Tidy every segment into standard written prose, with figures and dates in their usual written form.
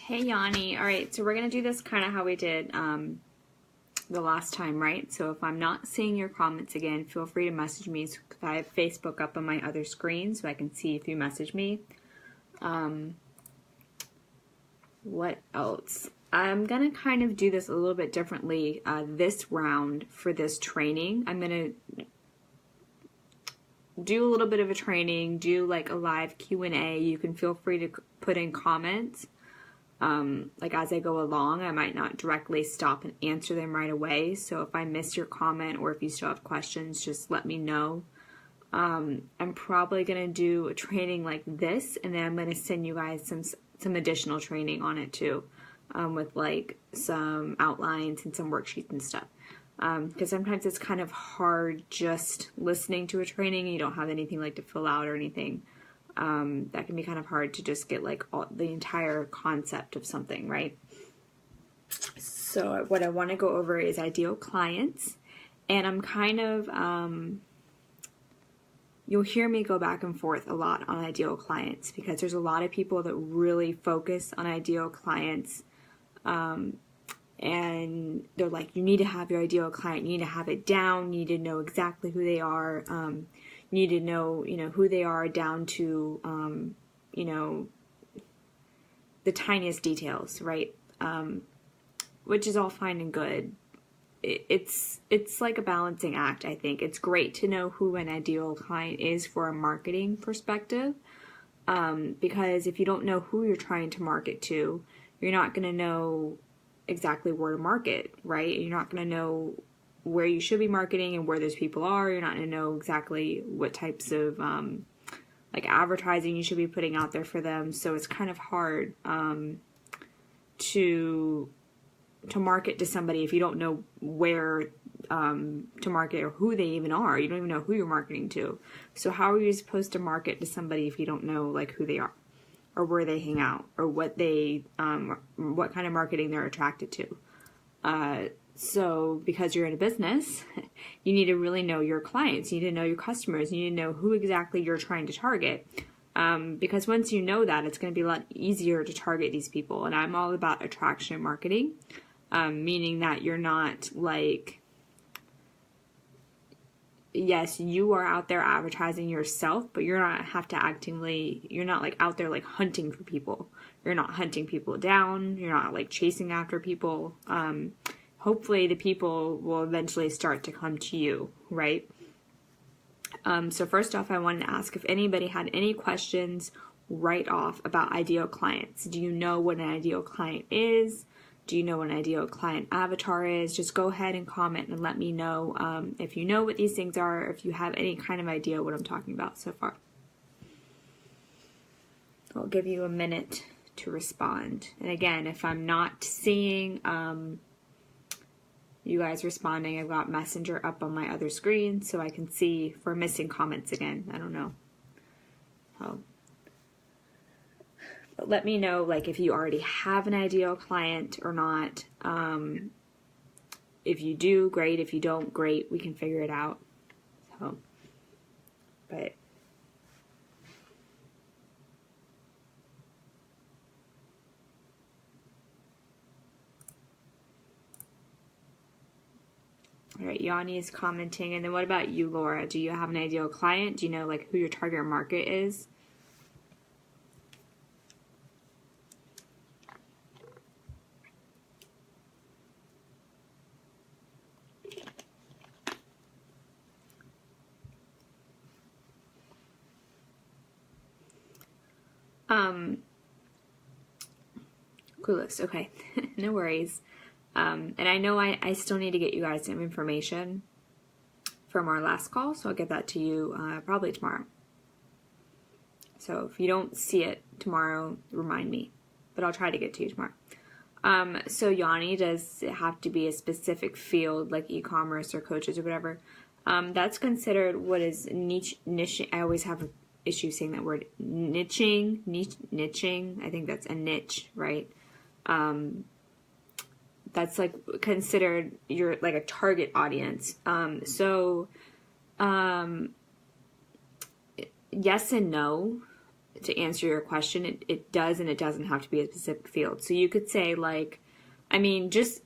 Hey Yanni. All right, so we're going to do this kind of how we did the last time, right? So if I'm not seeing your comments again, feel free to message me. So I have Facebook up on my other screen so I can see if you message me. What else? I'm going to kind of do this a little bit differently this round for this training. I'm going to do a little bit of a training, do like a live Q&A. You can feel free to put in comments. Like as I go along, I might not directly stop and answer them right away. So if I miss your comment or if you still have questions, just let me know. I'm probably going to do a training like this, and then I'm going to send you guys some additional training on it too, with like some outlines and some worksheets and stuff. Because sometimes it's kind of hard just listening to a training and you don't have anything like to fill out or anything. That can be kind of hard to just get like the entire concept of something, right? So what I want to go over is ideal clients, and I'm kind of, you'll hear me go back and forth a lot on ideal clients because there's a lot of people that really focus on ideal clients, and they're like, you need to have your ideal client, you need to have it down, you need to know exactly who they are, you need to know, who they are down to, the tiniest details, right? Which is all fine and good. It's like a balancing act, I think. It's great to know who an ideal client is for a marketing perspective, because if you don't know who you're trying to market to, you're not going to know exactly where to market, right? You're not going to know where you should be marketing and where those people are. You're not going to know exactly what types of like advertising you should be putting out there for them. So it's kind of hard to market to somebody if you don't know where to market or who they even are. You don't even know who you're marketing to. So how are you supposed to market to somebody if you don't know like who they are or where they hang out or what they what kind of marketing they're attracted to? So because you're in a business, you need to really know your clients. You need to know your customers. You need to know who exactly you're trying to target. Because once you know that, it's going to be a lot easier to target these people. And I'm all about attraction marketing, meaning that you're not like, yes, you are out there advertising yourself, but you're not you're not like out there like hunting for people. You're not hunting people down. You're not like chasing after people. Hopefully the people will eventually start to come to you, right? So first off, I wanted to ask if anybody had any questions right off about ideal clients. Do you know what an ideal client is? Do you know what an ideal client avatar is? Just go ahead and comment and let me know if you know what these things are, or if you have any kind of idea what I'm talking about so far. I'll give you a minute to respond. And again, if I'm not seeing you guys responding, I've got Messenger up on my other screen so I can see for missing comments again. I don't know. But let me know like if you already have an ideal client or not. If you do, great. If you don't, great. We can figure it out. But all right, Yanni is commenting. And then what about you, Laura? Do you have an ideal client? Do you know like who your target market is? Clueless. Okay. No worries. And I know I still need to get you guys some information from our last call, so I'll get that to you probably tomorrow. So if you don't see it tomorrow, remind me, but I'll try to get to you tomorrow. So Yanni, does it have to be a specific field like e-commerce or coaches or whatever? That's considered what is niche. I always have an issue saying that word, niching. I think that's a niche, right? That's like considered your like a target audience. Yes and no. to answer your question, it does and it doesn't have to be a specific field. So you could say, like, I mean, just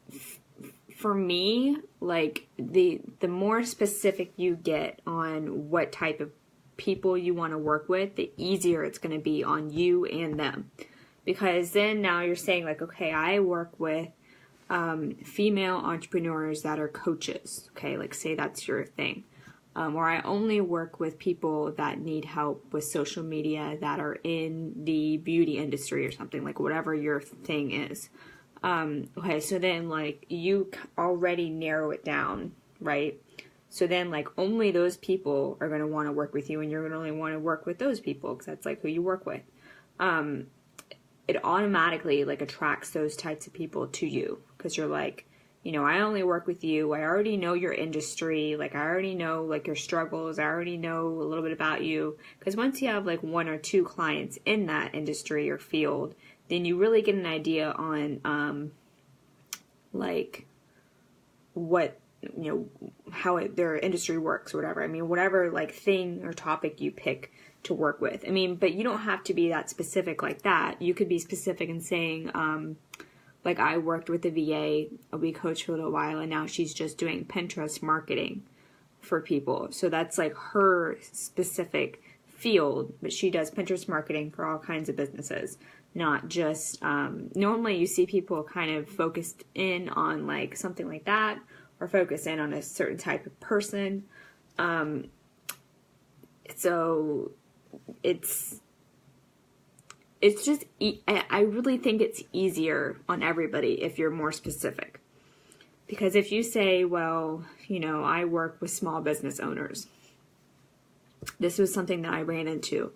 for me, like, the more specific you get on what type of people you want to work with, the easier it's going to be on you and them. Because then now you're saying, like, okay, I work with female entrepreneurs that are coaches. Okay, like, say that's your thing. Or I only work with people that need help with social media that are in the beauty industry or something, like whatever your thing is. Okay, so then, like, you already narrow it down, right? So then, like, only those people are going to want to work with you, and you're going to only want to work with those people because that's, like, who you work with. It automatically, like, attracts those types of people to you because you're like, you know, I only work with you. I already know your industry. Like, I already know, like, your struggles. I already know a little bit about you. Because once you have, like, 1 or 2 clients in that industry or field, then you really get an idea on, like, what, you know, how their industry works or whatever. I mean, whatever, like, thing or topic you pick to work with. I mean, but you don't have to be that specific like that. You could be specific in saying, like, I worked with a VA, we coached for a little while, and now she's just doing Pinterest marketing for people. So that's, like, her specific field, but she does Pinterest marketing for all kinds of businesses, not just, normally you see people kind of focused in on, like, something like that, or focus in on a certain type of person. So it's just, I really think it's easier on everybody if you're more specific. Because if you say, well, you know, I work with small business owners. This was something that I ran into.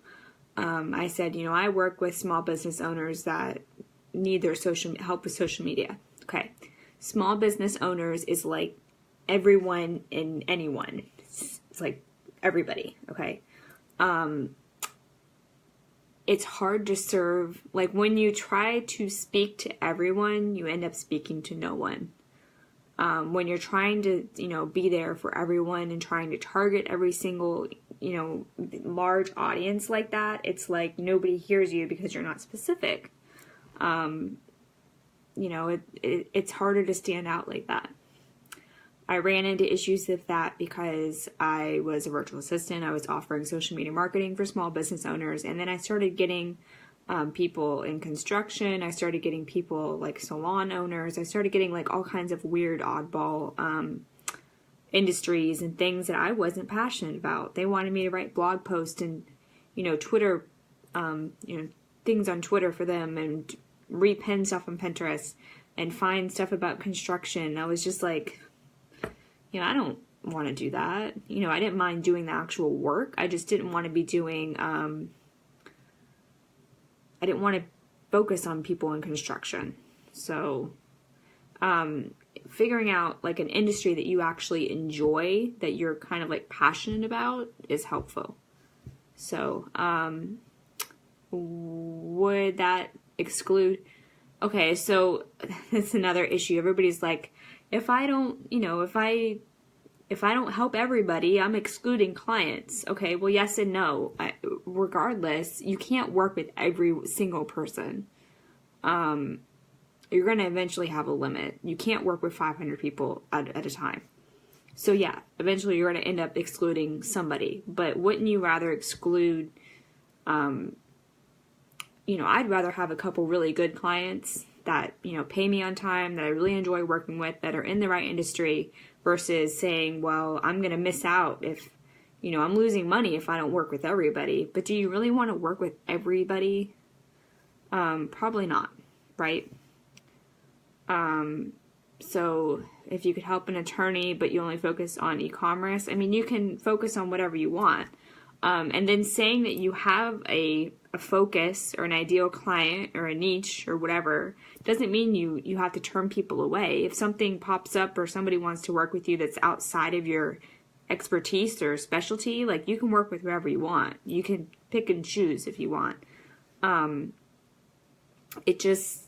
I said, you know, I work with small business owners that need their help with social media. Okay. Small business owners is like everyone and anyone. It's like everybody. Okay. It's hard to serve, like, when you try to speak to everyone, you end up speaking to no one. When you're trying to, you know, be there for everyone and trying to target every single, you know, large audience like that, it's like nobody hears you because you're not specific. You know, it's harder to stand out like that. I ran into issues with that because I was a virtual assistant. I was offering social media marketing for small business owners. And then I started getting people in construction. I started getting people like salon owners. I started getting, like, all kinds of weird oddball industries and things that I wasn't passionate about. They wanted me to write blog posts and, you know, Twitter, you know, things on Twitter for them and repin stuff on Pinterest and find stuff about construction. I was just like, you know, I don't want to do that. You know, I didn't mind doing the actual work. I just didn't want to be doing, I didn't want to focus on people in construction. So, figuring out, like, an industry that you actually enjoy, that you're kind of, like, passionate about is helpful. So, would that exclude? Okay, so that's another issue. Everybody's like, if I don't, you know, if I don't help everybody, I'm excluding clients. Okay, well, yes and no. Regardless, you can't work with every single person. You're going to eventually have a limit. You can't work with 500 people at a time. So yeah, eventually you're going to end up excluding somebody. But wouldn't you rather exclude, you know, I'd rather have a couple really good clients that, you know, pay me on time, that I really enjoy working with, that are in the right industry, versus saying, well, I'm going to miss out if, you know, I'm losing money if I don't work with everybody. But do you really want to work with everybody? Probably not, right? So if you could help an attorney, but you only focus on e-commerce, I mean, you can focus on whatever you want. And then saying that you have a focus or an ideal client or a niche or whatever doesn't mean you have to turn people away. If something pops up or somebody wants to work with you that's outside of your expertise or specialty, like, you can work with whoever you want. You can pick and choose if you want. It just,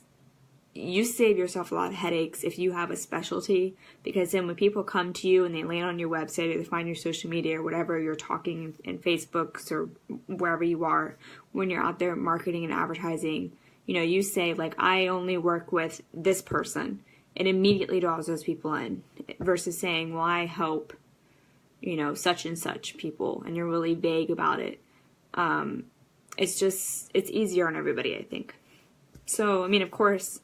you save yourself a lot of headaches if you have a specialty, because then when people come to you and they land on your website or they find your social media or whatever you're talking in Facebooks or wherever you are, when you're out there marketing and advertising, you say like, I only work with this person. It immediately draws those people in, versus saying, well, I help, such and such people, and you're really vague about it. It's easier on everybody, I think. So, of course,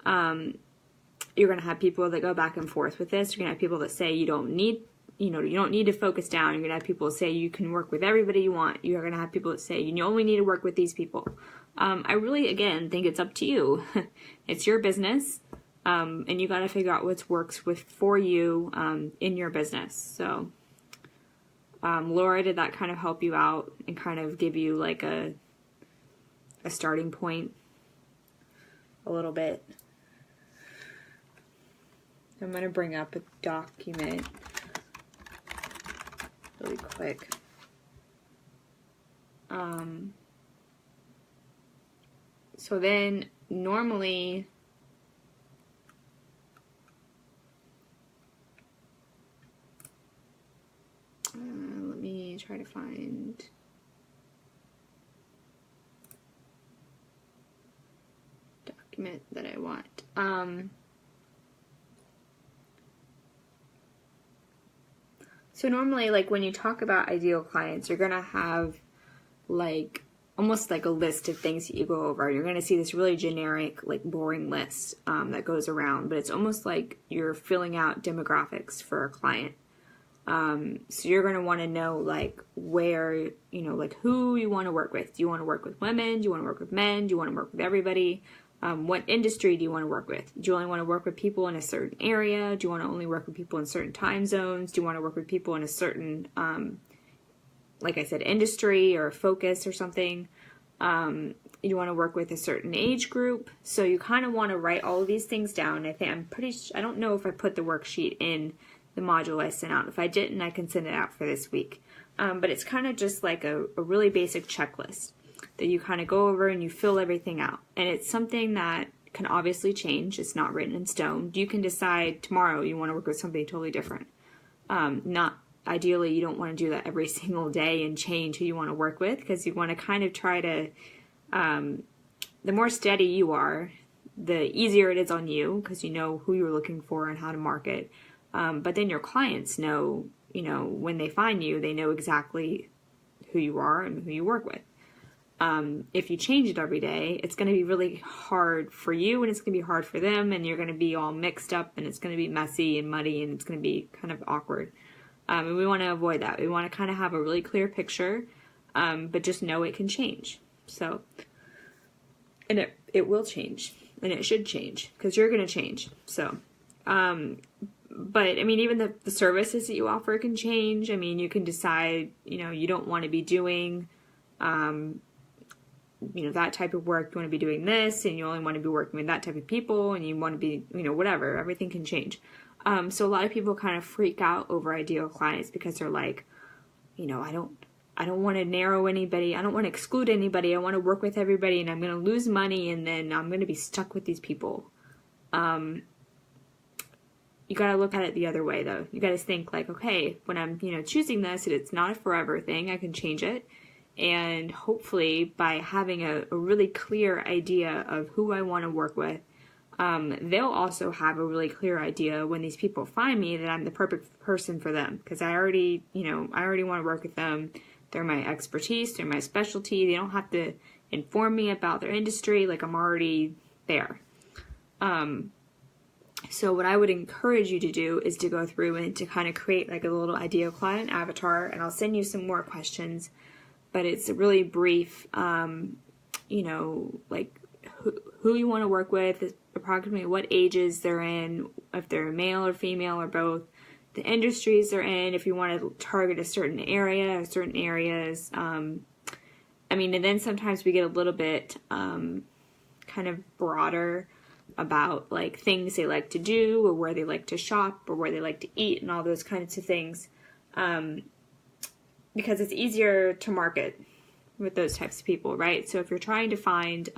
you're going to have people that go back and forth with this. You're going to have people that say you don't need to focus down. You're going to have people that say you can work with everybody you want. You're going to have people that say you only need to work with these people. I really, again, think it's up to you. It's your business, and you got to figure out what works for you in your business. So, Laura, did that kind of help you out and kind of give you like a starting point a little bit? I'm going to bring up a document really quick. So then normally let me try to find document that I want. So normally, like when you talk about ideal clients, you're going to have like almost like a list of things that you go over. You're going to see this really generic, like boring list that goes around, but it's almost like you're filling out demographics for a client. So you're going to want to know like where, like who you want to work with. Do you want to work with women? Do you want to work with men? Do you want to work with everybody? What industry do you want to work with? Do you only want to work with people in a certain area? Do you want to only work with people in certain time zones? Do you want to work with people in a certain, like I said, industry or focus or something? You want to work with a certain age group. So you kind of want to write all of these things down. I don't know if I put the worksheet in the module I sent out. If I didn't, I can send it out for this week. But it's kind of just like a really basic checklist that you kind of go over and you fill everything out. And it's something that can obviously change. It's not written in stone. You can decide tomorrow you want to work with somebody totally different. Ideally, you don't want to do that every single day and change who you want to work with, because you want to kind of try to, the more steady you are, the easier it is on you, because you know who you're looking for and how to market. But then your clients know, when they find you, they know exactly who you are and who you work with. If you change it every day, it's going to be really hard for you and it's going to be hard for them, and you're going to be all mixed up and it's going to be messy and muddy and it's going to be kind of awkward. And we want to avoid that. We want to kind of have a really clear picture, but just know it can change. So, and it will change, and it should change because you're going to change. So, but even the services that you offer can change. You can decide, you don't want to be doing, that type of work. You want to be doing this, and you only want to be working with that type of people, and you want to be, whatever. Everything can change. So a lot of people kind of freak out over ideal clients because they're like, I don't want to narrow anybody. I don't want to exclude anybody. I want to work with everybody, and I'm going to lose money, and then I'm going to be stuck with these people. You got to look at it the other way, though. You got to think like, okay, when I'm, choosing this, it's not a forever thing. I can change it. And hopefully by having a really clear idea of who I want to work with, they'll also have a really clear idea when these people find me that I'm the perfect person for them. Because I already want to work with them. They're my expertise. They're my specialty. They don't have to inform me about their industry. Like, I'm already there. So what I would encourage you to do is to go through and to kind of create like a little ideal client avatar. And I'll send you some more questions. But it's really brief, like who you want to work with, approximately what ages they're in, if they're male or female or both, the industries they're in, if you want to target a certain area or certain areas. And then sometimes we get a little bit kind of broader about like things they like to do or where they like to shop or where they like to eat and all those kinds of things. Because it's easier to market with those types of people, right? So if you're trying to find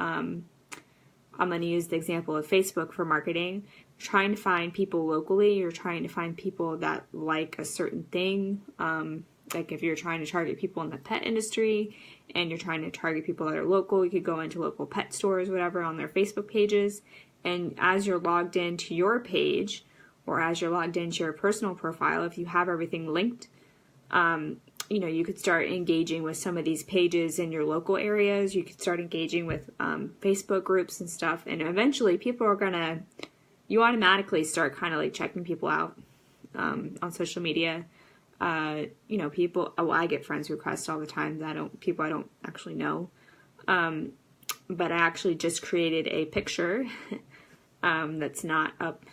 I'm going to use the example of Facebook for marketing. Trying to find people locally, you're trying to find people that like a certain thing. Like if you're trying to target people in the pet industry and you're trying to target people that are local, you could go into local pet stores, whatever, on their Facebook pages. And as you're logged into your page, or as you're logged into your personal profile, if you have everything linked, you could start engaging with some of these pages in your local areas. You could start engaging with Facebook groups and stuff. And eventually you automatically start kind of like checking people out on social media. People, I get friends requests all the time people I don't actually know. But I actually just created a picture that's not up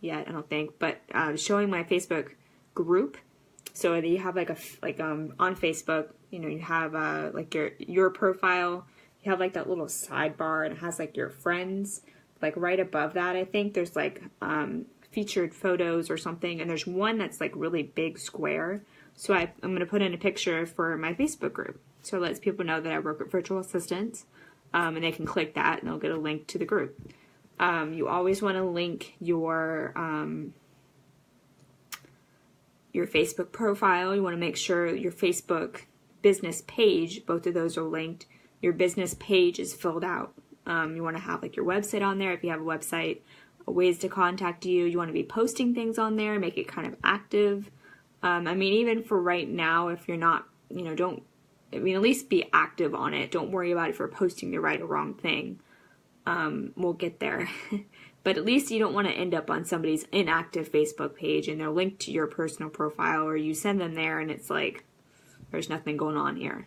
yet, I don't think, but showing my Facebook group. So you have on Facebook, you have like your profile, you have like that little sidebar, and it has like your friends. Like right above that, I think there's like featured photos or something, and there's one that's like really big square. So I'm going to put in a picture for my Facebook group, so it lets people know that I work with virtual assistants, and they can click that and they'll get a link to the group. You always want to link your Facebook profile. You want to make sure your Facebook business page, both of those are linked. Your business page is filled out. You want to have like your website on there if you have a website, ways to contact you. You want to be posting things on there, make it kind of active. Even for right now, if you're not, at least be active on it. Don't worry about if you're posting the right or wrong thing. We'll get there. But at least you don't want to end up on somebody's inactive Facebook page and they're linked to your personal profile, or you send them there and it's like, there's nothing going on here.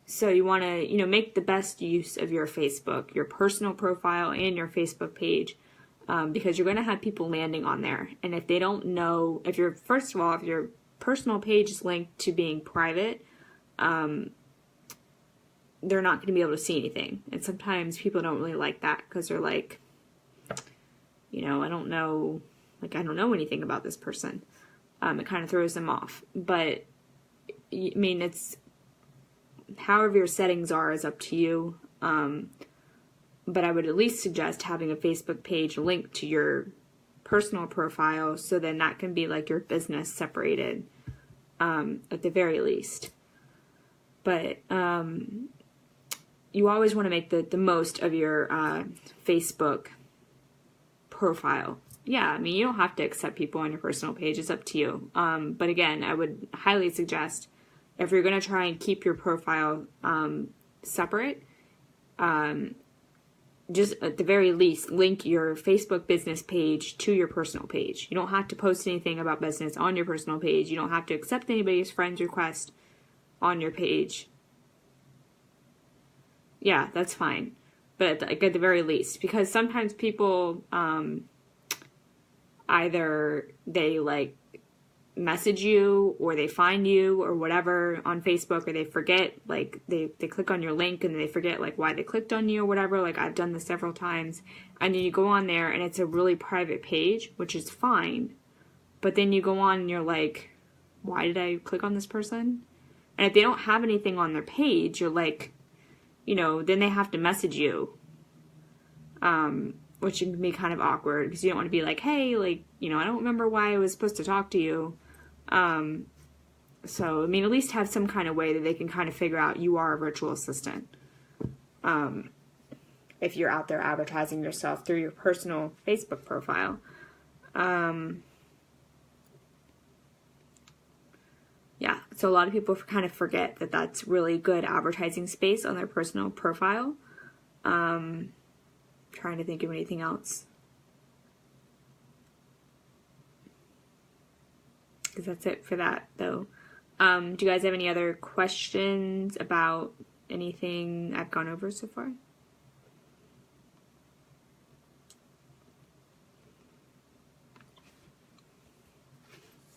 So you want to, make the best use of your Facebook, your personal profile and your Facebook page, because you're going to have people landing on there. And if they don't know, if your personal page is linked to being private, they're not going to be able to see anything. And sometimes people don't really like that because they're like, I don't know anything about this person. It kind of throws them off. But, it's, however your settings are is up to you. But I would at least suggest having a Facebook page linked to your personal profile, so then that can be like your business separated, at the very least. But, you always want to make the most of your Facebook profile. Yeah, you don't have to accept people on your personal page. It's up to you. But again, I would highly suggest, if you're going to try and keep your profile separate, just at the very least, link your Facebook business page to your personal page. You don't have to post anything about business on your personal page. You don't have to accept anybody's friend's request on your page. Yeah, that's fine. But at the very least, because sometimes people either they like message you or they find you or whatever on Facebook, or they forget, like they click on your link and they forget like why they clicked on you or whatever. Like I've done this several times, and then you go on there and it's a really private page, which is fine. But then you go on and you're like, why did I click on this person? And if they don't have anything on their page, you're like, then they have to message you, which can be kind of awkward because you don't want to be like, hey, like, I don't remember why I was supposed to talk to you. So, at least have some kind of way that they can kind of figure out you are a virtual assistant. If you're out there advertising yourself through your personal Facebook profile. Yeah, so a lot of people kind of forget that that's really good advertising space on their personal profile. Trying to think of anything else. Because that's it for that, though. Do you guys have any other questions about anything I've gone over so far?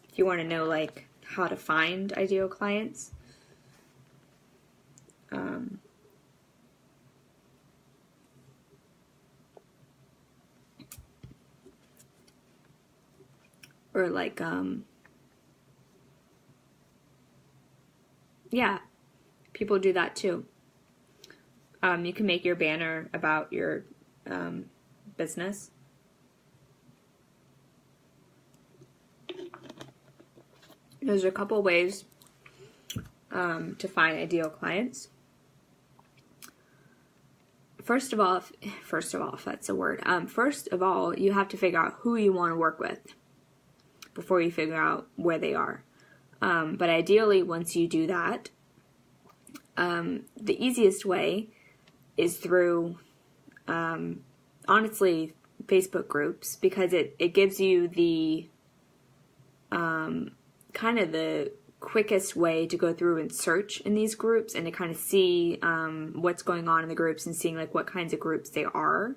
If you want to know, like, how to find ideal clients, or like, yeah, people do that too. You can make your banner about your business. There's a couple ways to find ideal clients. First of all, if that's a word. First of all, you have to figure out who you want to work with before you figure out where they are. But ideally, once you do that, the easiest way is through, honestly, Facebook groups, because it gives you the kind of the quickest way to go through and search in these groups and to kind of see what's going on in the groups and seeing like what kinds of groups they are.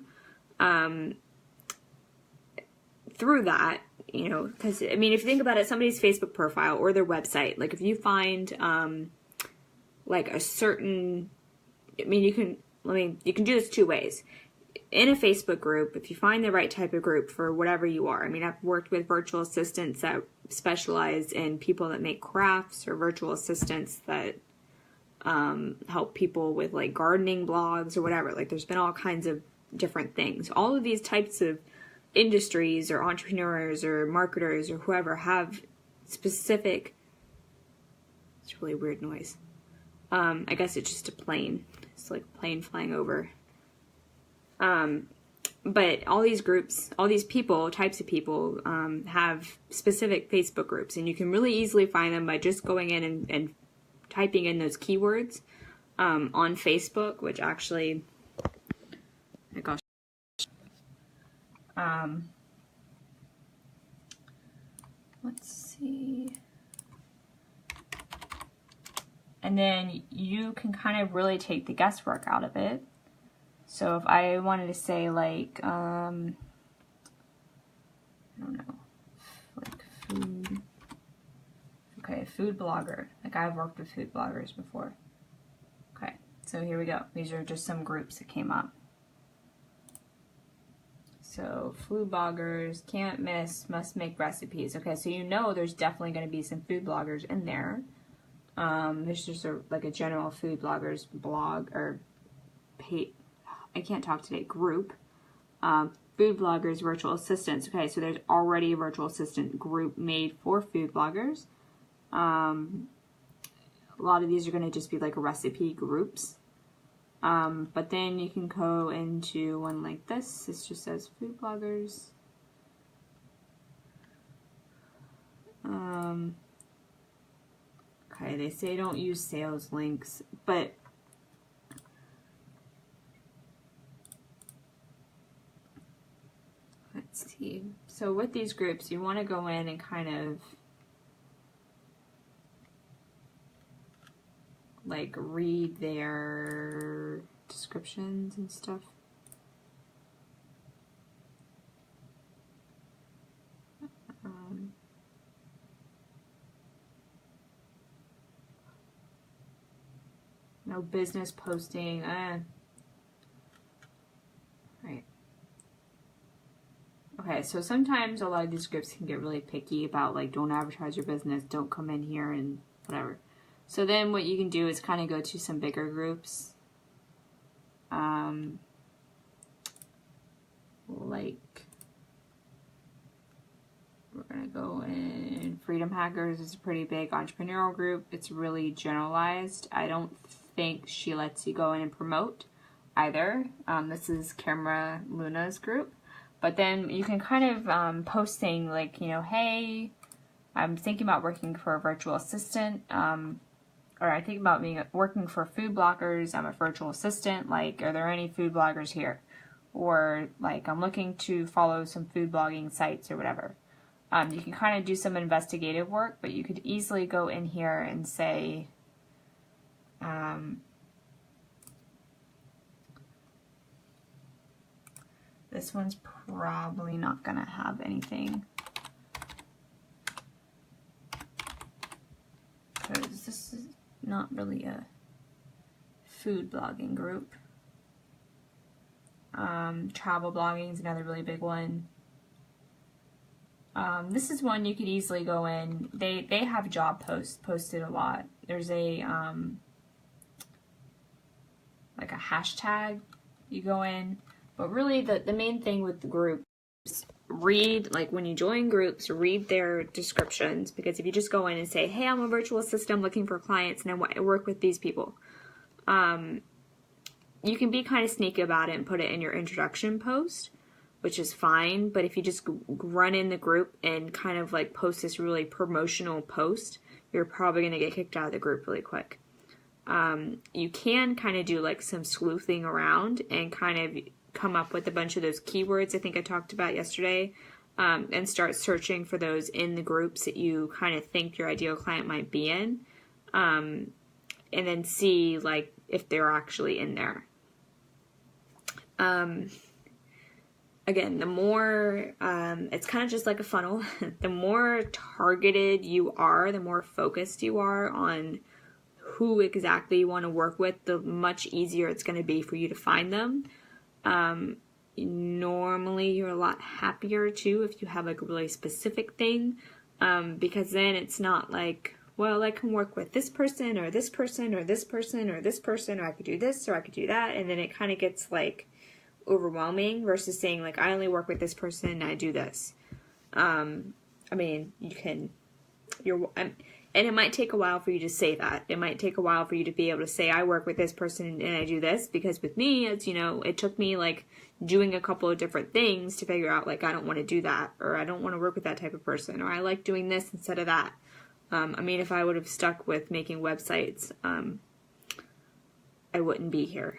Through that, you know, because I mean, if you think about it, somebody's Facebook profile or their website, like if you find like a certain, I mean, you can do this two ways. In a Facebook group, if you find the right type of group for whatever you are, I mean, I've worked with virtual assistants that specialize in people that make crafts, or virtual assistants that help people with like gardening blogs or whatever. Like there's been all kinds of different things. All of these types of industries or entrepreneurs or marketers or whoever have specific, it's a really weird noise. I guess it's just a plane. It's like a plane flying over. But all these groups, all these people, types of people, have specific Facebook groups, and you can really easily find them by just going in and typing in those keywords on Facebook, which actually, oh my gosh, let's see. And then you can kind of really take the guesswork out of it. So if I wanted to say like, I don't know, like food, okay, food blogger. Like I've worked with food bloggers before. Okay, so here we go. These are just some groups that came up. So food bloggers, can't miss, must make recipes. Okay, so you know there's definitely going to be some food bloggers in there. There's just like a general food bloggers blog or page. I can't talk today, group, food bloggers, virtual assistants. Okay, so there's already a virtual assistant group made for food bloggers. A lot of these are going to just be like recipe groups. But then you can go into one like this. This just says food bloggers. Okay, they say don't use sales links, but let's see. So with these groups, you want to go in and kind of like read their descriptions and stuff. No business posting. Right. Okay, so sometimes a lot of these groups can get really picky about like don't advertise your business, don't come in here and whatever. So then what you can do is kind of go to some bigger groups. Like we're gonna go in Freedom Hackers is a pretty big entrepreneurial group. It's really generalized. I don't think she lets you go in and promote either. This is Camera Luna's group. But then you can kind of post things like, you know, hey, I'm thinking about working for a virtual assistant, or I think about working for food bloggers. I'm a virtual assistant. Like, are there any food bloggers here? Or like, I'm looking to follow some food blogging sites or whatever. You can kind of do some investigative work, but you could easily go in here and say, this one's probably not going to have anything, because this is not really a food blogging group. Travel blogging is another really big one. This is one you could easily go in. They have job posts posted a lot. There's a like a hashtag you go in. But really the main thing with the groups, read, like when you join groups, read their descriptions, because if you just go in and say, hey, I'm a virtual assistant, I'm looking for clients and I work with these people, you can be kind of sneaky about it and put it in your introduction post, which is fine. But if you just run in the group and kind of like post this really promotional post, you're probably going to get kicked out of the group really quick. You can kind of do like some sleuthing around and kind of come up with a bunch of those keywords I think I talked about yesterday, and start searching for those in the groups that you kind of think your ideal client might be in, and then see like if they're actually in there. Again, the more, it's kind of just like a funnel. The more targeted you are, the more focused you are on who exactly you want to work with, the much easier it's going to be for you to find them. Normally you're a lot happier too if you have like a really specific thing, because then it's not like, well, I can work with this person or this person or this person or this person, or I could do this or I could do that. And then it kind of gets like overwhelming versus saying like, I only work with this person and I do this. I mean, and it might take a while for you to say that. It might take a while for you to be able to say, I work with this person and I do this, because with me, as you know, it took me like doing a couple of different things to figure out like, I don't want to do that, or I don't want to work with that type of person, or I like doing this instead of that. I mean, if I would have stuck with making websites, I wouldn't be here.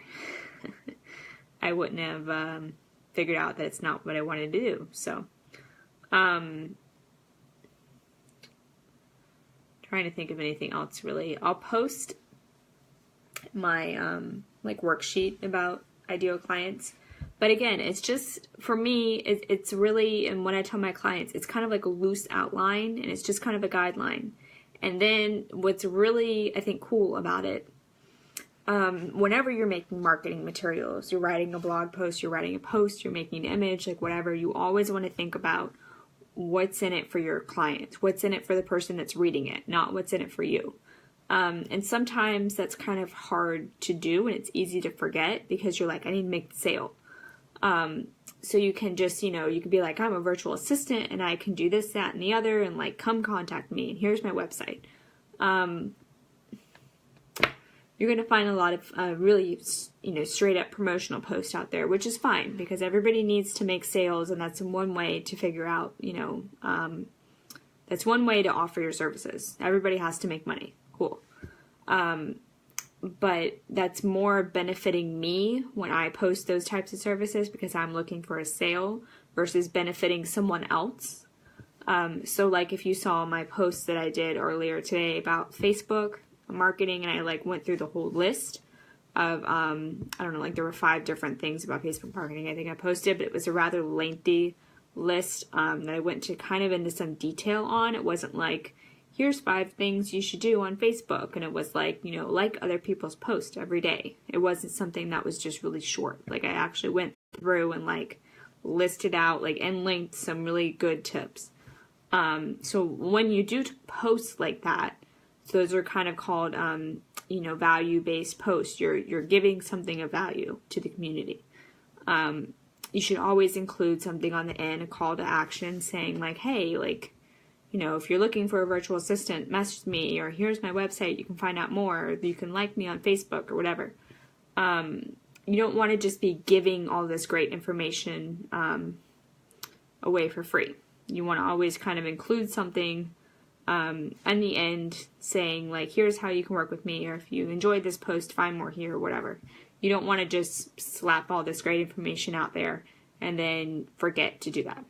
I wouldn't have figured out that it's not what I wanted to do. So, trying to think of anything else really. I'll post my like worksheet about ideal clients. But again, it's just, for me, it's really, and when I tell my clients, it's kind of like a loose outline, and it's just kind of a guideline. And then what's really, I think, cool about it, whenever you're making marketing materials, you're writing a blog post, you're writing a post, you're making an image, like whatever, you always want to think about what's in it for your clients, what's in it for the person that's reading it, not what's in it for you. And sometimes that's kind of hard to do, and it's easy to forget because you're like, I need to make the sale. So you can just, you can be like, I'm a virtual assistant and I can do this, that, and the other, and like, come contact me, and here's my website. You're going to find a lot of really, straight up promotional posts out there, which is fine because everybody needs to make sales, and that's one way to figure out, that's one way to offer your services. Everybody has to make money. Cool. But that's more benefiting me when I post those types of services because I'm looking for a sale versus benefiting someone else. So like if you saw my post that I did earlier today about Facebook marketing, and I like went through the whole list of, I don't know, like there were 5 different things about Facebook marketing I think I posted, but it was a rather lengthy list that I went to kind of into some detail on. It wasn't like, here's 5 things you should do on Facebook. And it was like, like other people's posts every day. It wasn't something that was just really short. Like I actually went through and like listed out like and linked some really good tips. So when you do posts like that, those are kind of called, value-based posts. You're giving something of value to the community. You should always include something on the end, a call to action saying like, hey, like, if you're looking for a virtual assistant, message me, or here's my website, you can find out more, or you can like me on Facebook or whatever. You don't want to just be giving all this great information away for free. You want to always kind of include something in the end saying like, here's how you can work with me, or if you enjoyed this post, find more here, or whatever. You don't want to just slap all this great information out there and then forget to do that.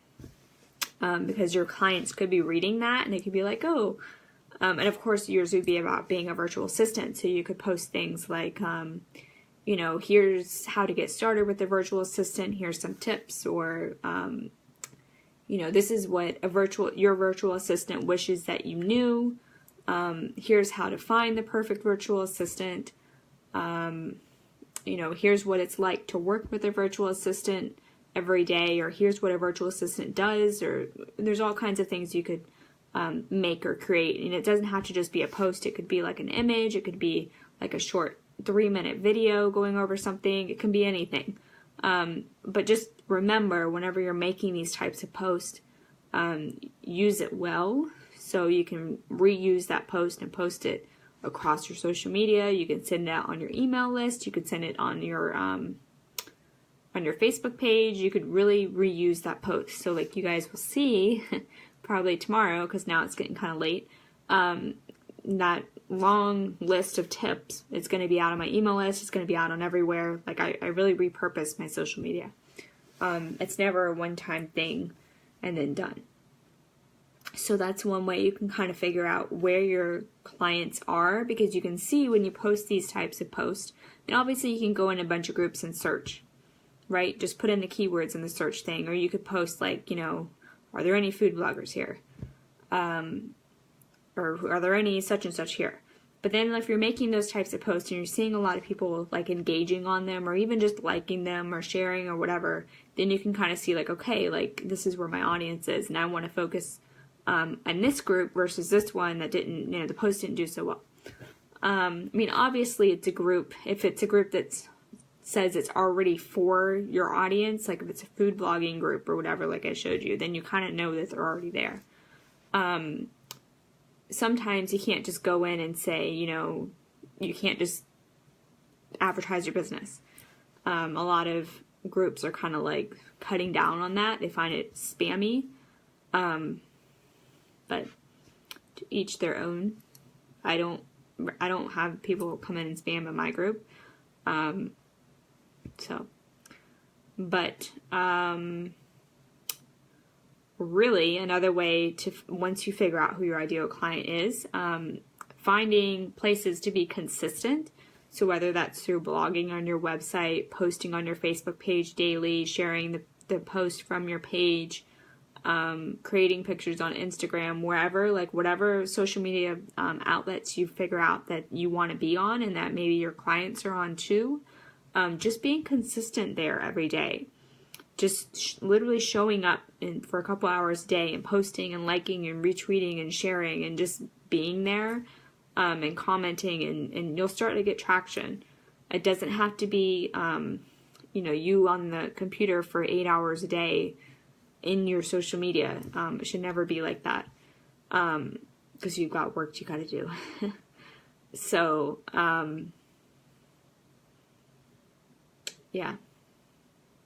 Because your clients could be reading that and they could be like, oh, and of course yours would be about being a virtual assistant. So you could post things like, here's how to get started with a virtual assistant. Here's some tips, or, this is what your virtual assistant wishes that you knew. Here's how to find the perfect virtual assistant. Here's what it's like to work with a virtual assistant every day, or here's what a virtual assistant does, or there's all kinds of things you could make or create. And it doesn't have to just be a post. It could be like an image. It could be like a short 3-minute video going over something. It can be anything. But just remember, whenever you're making these types of posts, use it well, so you can reuse that post and post it across your social media. You can send it out on your email list. You could send it on your Facebook page. You could really reuse that post. So like you guys will see probably tomorrow, because now it's getting kind of late, that long list of tips, it's going to be out on my email list. It's going to be out on everywhere. Like I really repurpose my social media. It's never a one-time thing and then done. So that's one way you can kind of figure out where your clients are, because you can see when you post these types of posts, and obviously you can go in a bunch of groups and search, right? Just put in the keywords in the search thing, or you could post like, are there any food bloggers here? Or are there any such and such here? But then if you're making those types of posts and you're seeing a lot of people like engaging on them, or even just liking them or sharing or whatever, then you can kind of see like, okay, like this is where my audience is, and I want to focus on this group versus this one that didn't, the post didn't do so well. Obviously it's a group. If it's a group that says it's already for your audience, like if it's a food blogging group or whatever, like I showed you, then you kind of know that they're already there. Sometimes you can't just go in and say, you can't just advertise your business. A lot of groups are kind of like cutting down on that. They find it spammy. But to each their own. I don't have people come in and spam in my group. Really another way to, once you figure out who your ideal client is, finding places to be consistent. So whether that's through blogging on your website, posting on your Facebook page daily, sharing the post from your page, creating pictures on Instagram, wherever, like whatever social media outlets you figure out that you want to be on and that maybe your clients are on too, just being consistent there every day. Just literally showing up for a couple hours a day and posting and liking and retweeting and sharing and just being there and commenting, and you'll start to get traction. It doesn't have to be, you on the computer for 8 hours a day in your social media. It should never be like that, because you've got work you got to do. So, yeah.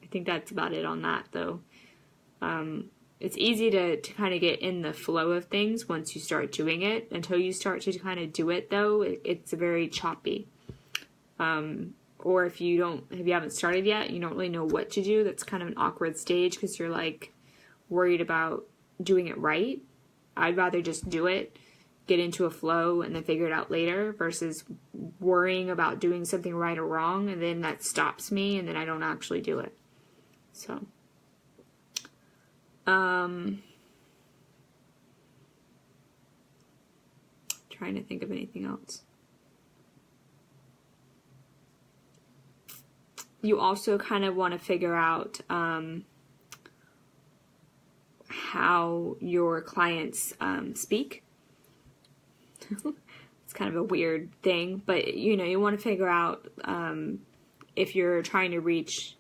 I think that's about it on that, though. It's easy to kind of get in the flow of things once you start doing it. Until you start to kind of do it, though, it's very choppy. Or if you haven't started yet, you don't really know what to do. That's kind of an awkward stage because you're like worried about doing it right. I'd rather just do it, get into a flow, and then figure it out later, versus worrying about doing something right or wrong, and then that stops me, and then I don't actually do it. So, trying to think of anything else. You also kind of want to figure out how your clients speak. It's kind of a weird thing, but you want to figure out if you're trying to reach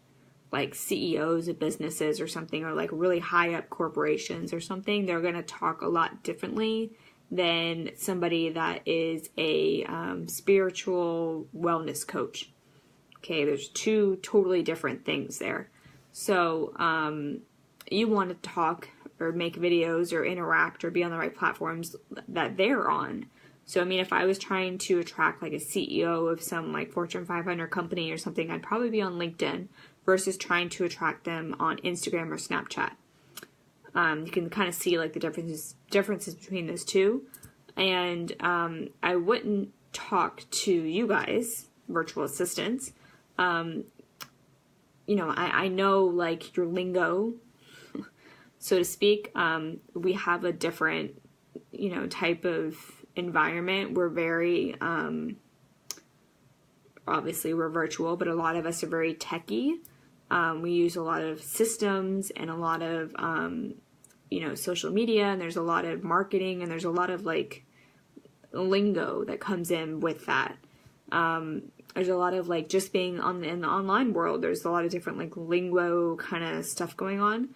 like CEOs of businesses or something, or like really high up corporations or something, they're going to talk a lot differently than somebody that is a spiritual wellness coach. Okay, there's two totally different things there. So you want to talk or make videos or interact or be on the right platforms that they're on. So, if I was trying to attract like a CEO of some like Fortune 500 company or something, I'd probably be on LinkedIn versus trying to attract them on Instagram or Snapchat. You can kind of see like the differences between those two. And I wouldn't talk to you guys, virtual assistants. I know like your lingo, so to speak. We have a different, type of environment. We're very, obviously we're virtual, but a lot of us are very techie. We use a lot of systems and a lot of, social media, and there's a lot of marketing, and there's a lot of like lingo that comes in with that. there's a lot of like just being in the online world. There's a lot of different like lingo kind of stuff going on.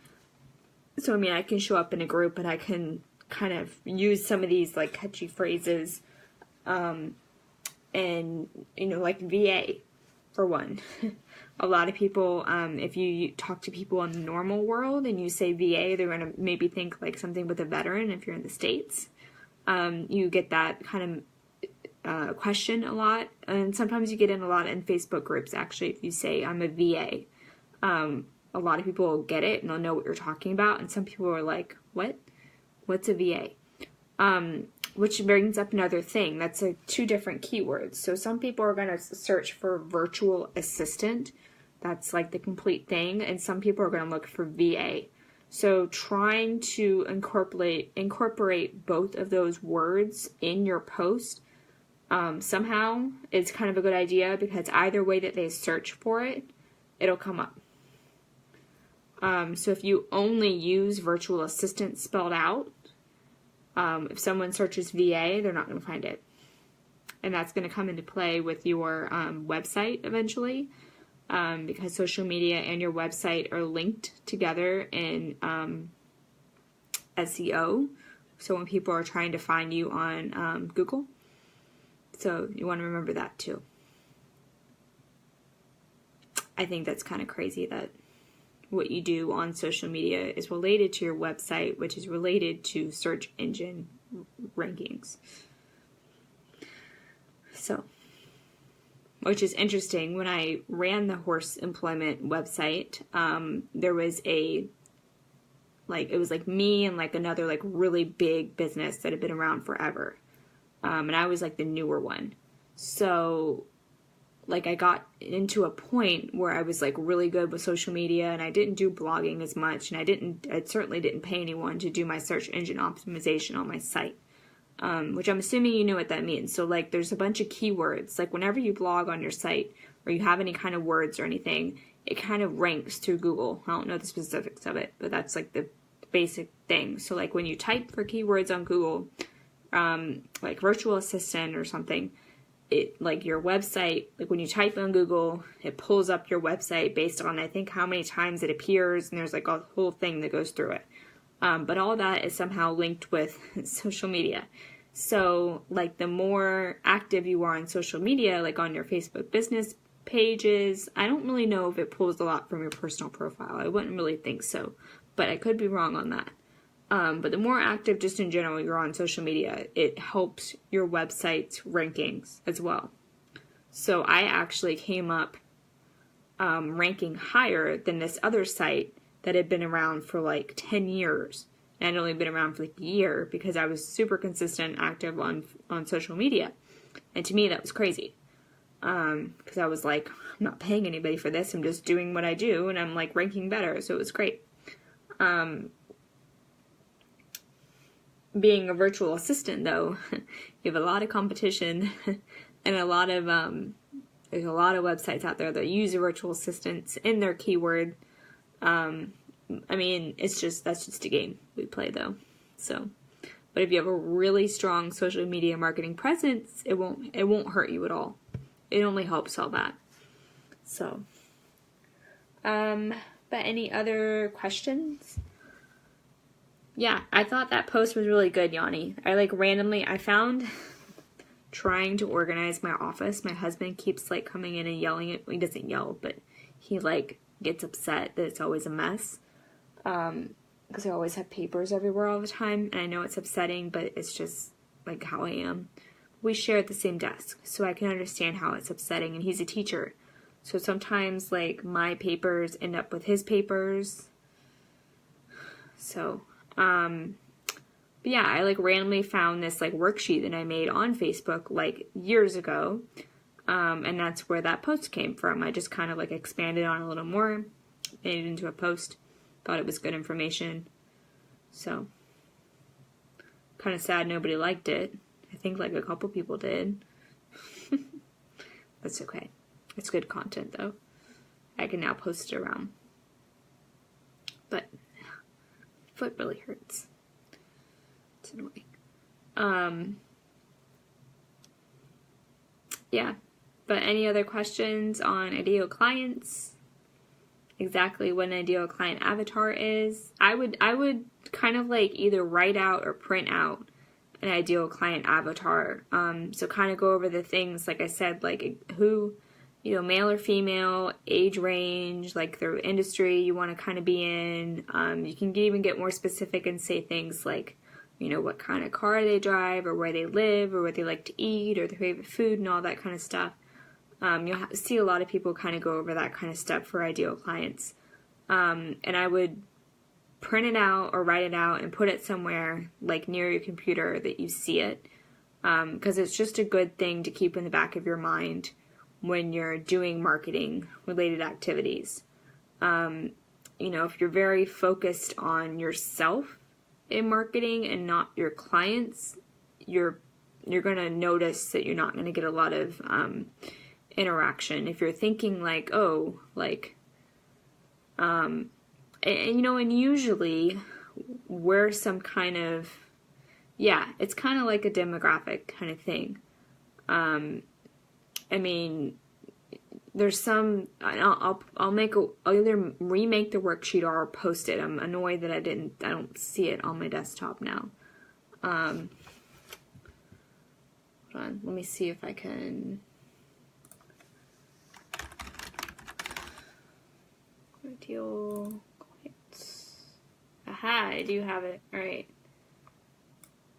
So I mean, I can show up in a group and I can kind of use some of these like catchy phrases, and like VA for one. A lot of people, if you talk to people in the normal world and you say VA, they're going to maybe think like something with a veteran if you're in the States. You get that kind of question a lot. And sometimes you get in a lot in Facebook groups, actually, if you say, I'm a VA. A lot of people will get it and they'll know what you're talking about. And some people are like, what? What's a VA? Which brings up another thing. That's two different keywords. So some people are going to search for virtual assistant. That's like the complete thing. And some people are going to look for VA. So trying to incorporate both of those words in your post somehow is kind of a good idea, because either way that they search for it, it'll come up. So if you only use virtual assistant spelled out, if someone searches VA, they're not going to find it. And that's going to come into play with your website eventually, because social media and your website are linked together in SEO. So when people are trying to find you on Google. So you want to remember that too. I think that's kind of crazy that what you do on social media is related to your website, which is related to search engine rankings. So, which is interesting. When I ran the horse employment website, there was it was like me and like another like really big business that had been around forever. And I was like the newer one. So like I got into a point where I was like really good with social media, and I didn't do blogging as much, and I certainly didn't pay anyone to do my search engine optimization on my site, which I'm assuming you know what that means. So like there's a bunch of keywords, like whenever you blog on your site or you have any kind of words or anything, it kind of ranks through Google. I don't know the specifics of it, but that's like the basic thing. So like when you type for keywords on Google, like virtual assistant or something, it like your website, like when you type on Google, it pulls up your website based on I think how many times it appears, and there's like a whole thing that goes through it. But all that is somehow linked with social media. So like the more active you are on social media, like on your Facebook business pages, I don't really know if it pulls a lot from your personal profile. I wouldn't really think so, but I could be wrong on that. But the more active just in general you're on social media, it helps your website's rankings as well. So I actually came up ranking higher than this other site that had been around for like 10 years. And I'd only been around for like a year because I was super consistent and active on social media. And to me, that was crazy. Because I was like, I'm not paying anybody for this. I'm just doing what I do, and I'm like ranking better. So it was great. Being a virtual assistant, though, you have a lot of competition and a lot of there's a lot of websites out there that use virtual assistants in their keyword. I mean, that's just a game we play, though. So, but if you have a really strong social media marketing presence, it won't hurt you at all. It only helps all that. So, but any other questions? Yeah, I thought that post was really good, Yanni. I found trying to organize my office. My husband keeps like coming in and yelling at me. He doesn't yell, but he like gets upset that it's always a mess. Because I always have papers everywhere all the time. And I know it's upsetting, but it's just like how I am. We share the same desk, so I can understand how it's upsetting. And he's a teacher. So sometimes like my papers end up with his papers. So, but yeah, I like randomly found this like worksheet that I made on Facebook like years ago. And that's where that post came from. I just kind of like expanded on it a little more, made it into a post, thought it was good information. So, kind of sad nobody liked it. I think like a couple people did. That's okay. It's good content though. I can now post it around. But foot really hurts. It's annoying. Yeah. But any other questions on ideal clients? Exactly what an ideal client avatar is? I would kind of like either write out or print out an ideal client avatar. So kind of go over the things, like I said, like who, male or female, age range, like the industry you want to kind of be in. You can even get more specific and say things like, what kind of car they drive, or where they live, or what they like to eat, or their favorite food, and all that kind of stuff. You'll see a lot of people kind of go over that kind of stuff for ideal clients. And I would print it out or write it out and put it somewhere like near your computer that you see it. Because it's just a good thing to keep in the back of your mind when you're doing marketing related activities. If you're very focused on yourself in marketing and not your clients, you're going to notice that you're not going to get a lot of interaction. If you're thinking like, and usually we're some kind of, it's kind of like a demographic kind of thing. There's some, I'll either remake the worksheet or I'll post it. I'm annoyed that I don't see it on my desktop now. Hold on, let me see if I can. Ideal clients. Aha, I do have it. Alright.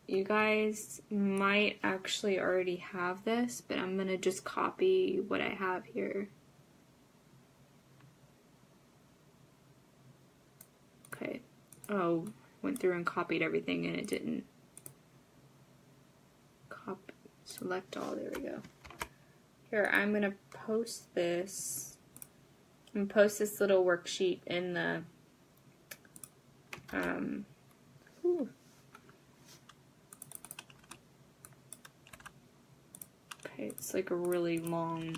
You guys might actually already have this, but I'm going to just copy what I have here. Okay. Oh, went through and copied everything and it didn't. Select all. There we go. Here, I'm going to post this. I'm going to post this little worksheet in the Okay, it's like a really long.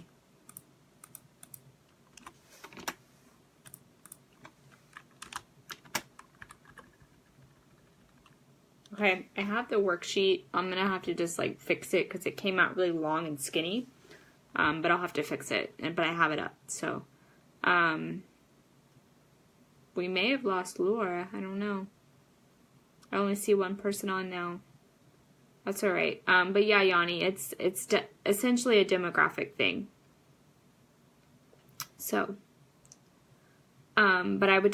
Okay, I have the worksheet. I'm gonna have to just like fix it because it came out really long and skinny. But I'll have to fix it. But I have it up. So, we may have lost Laura. I don't know. I only see one person on now. That's all right. But yeah, Yanni, it's essentially a demographic thing. So, but I would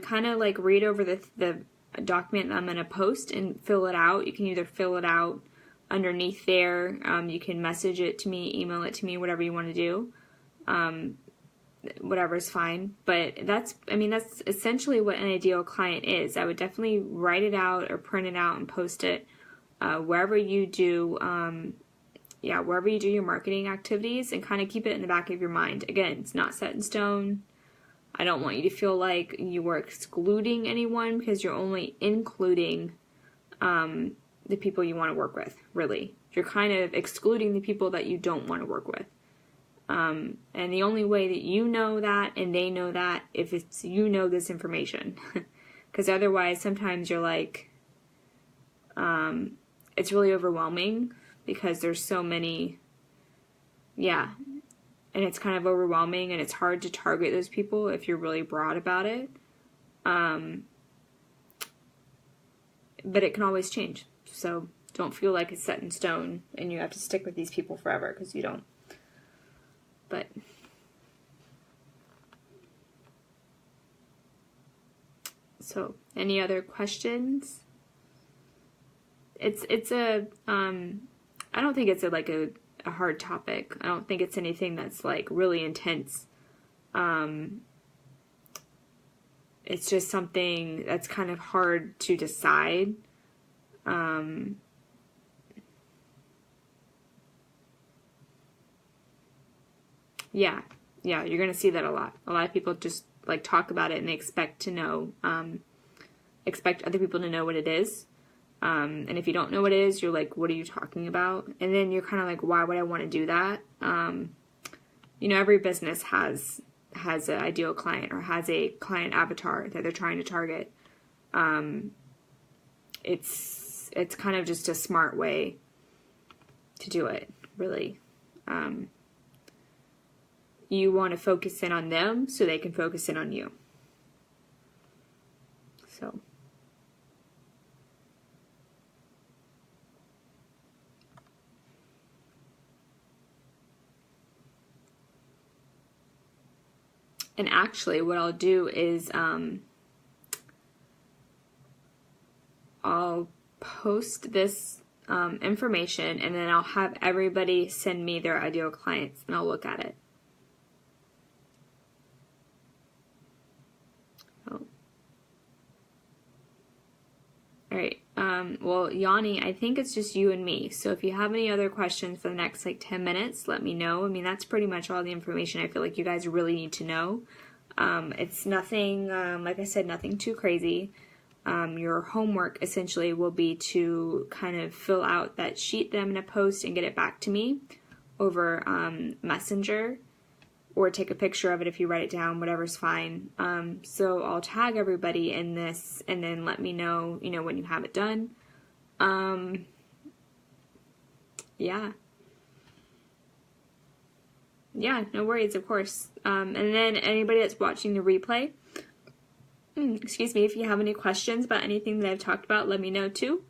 kind of like read over the document that I'm going to post and fill it out. You can either fill it out underneath there. You can message it to me, email it to me, whatever you want to do. Whatever's fine. But that's essentially what an ideal client is. I would definitely write it out or print it out and post it wherever you do wherever you do your marketing activities, and kind of keep it in the back of your mind. Again, it's not set in stone. I don't want you to feel like you are excluding anyone, because you're only including the people you want to work with, really. You're kind of excluding the people that you don't want to work with. And the only way that you know that and they know that if it's this information. Because otherwise, sometimes you're like, it's really overwhelming because there's so many, and it's kind of overwhelming and it's hard to target those people if you're really broad about it. But it can always change. So don't feel like it's set in stone and you have to stick with these people forever, because you don't. But so, any other questions? It's a I don't think it's a hard topic. I don't think it's anything that's like really intense. It's just something that's kind of hard to decide. Yeah, you're gonna see that a lot. A lot of people just like talk about it and they expect to know, expect other people to know what it is. And if you don't know what it is, you're like, what are you talking about? And then you're kind of like, why would I want to do that? Every business has an ideal client or has a client avatar that they're trying to target. It's kind of just a smart way to do it, really. you want to focus in on them so they can focus in on you. So. And actually, what I'll do is I'll post this information, and then I'll have everybody send me their ideal clients, and I'll look at it. Oh. All right. Well, Yanni, I think it's just you and me. So if you have any other questions for the next like 10 minutes, let me know. I mean, that's pretty much all the information I feel like you guys really need to know. It's nothing, like I said, nothing too crazy. Your homework essentially will be to kind of fill out that sheet that I'm going to post and get it back to me over Messenger, or take a picture of it if you write it down, whatever's fine. So I'll tag everybody in this, and then let me know, when you have it done. Yeah. Yeah, no worries, of course. And then anybody that's watching the replay, excuse me, if you have any questions about anything that I've talked about, let me know too.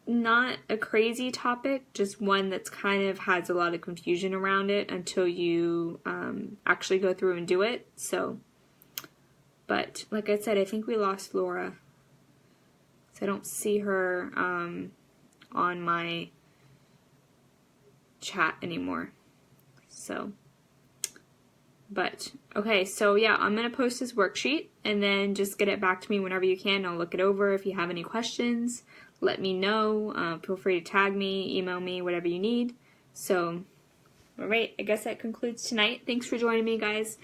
Not a crazy topic, just one that's kind of has a lot of confusion around it until you actually go through and do it. So, but like I said, I think we lost Laura. So I don't see her on my chat anymore. So, but okay, so yeah, I'm gonna post this worksheet, and then just get it back to me whenever you can. I'll look it over. If you have any questions, let me know. Feel free to tag me, email me, whatever you need. So, all right, I guess that concludes tonight. Thanks for joining me, guys.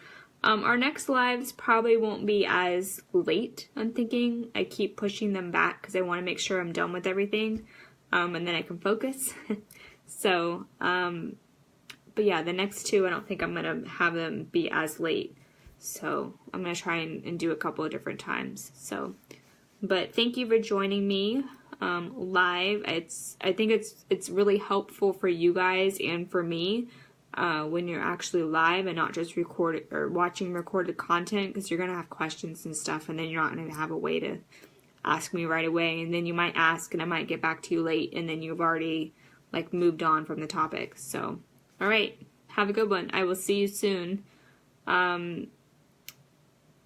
Our next lives probably won't be as late, I'm thinking. I keep pushing them back because I want to make sure I'm done with everything, and then I can focus. So, but yeah, the next two, I don't think I'm going to have them be as late. So I'm going to try and do a couple of different times. So, but thank you for joining me live. I think it's really helpful for you guys and for me when you're actually live and not just recorded or watching recorded content, because you're going to have questions and stuff, and then you're not going to have a way to ask me right away. And then you might ask and I might get back to you late, and then you've already like moved on from the topic. So, all right, have a good one. I will see you soon.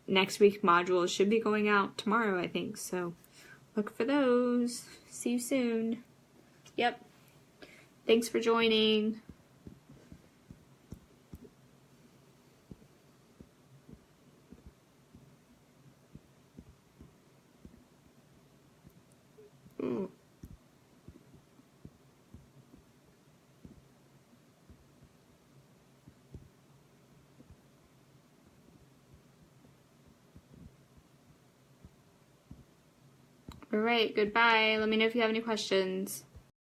Next week modules should be going out tomorrow, I think. So look for those. See you soon. Yep. Thanks for joining. Ooh. All right, goodbye. Let me know if you have any questions.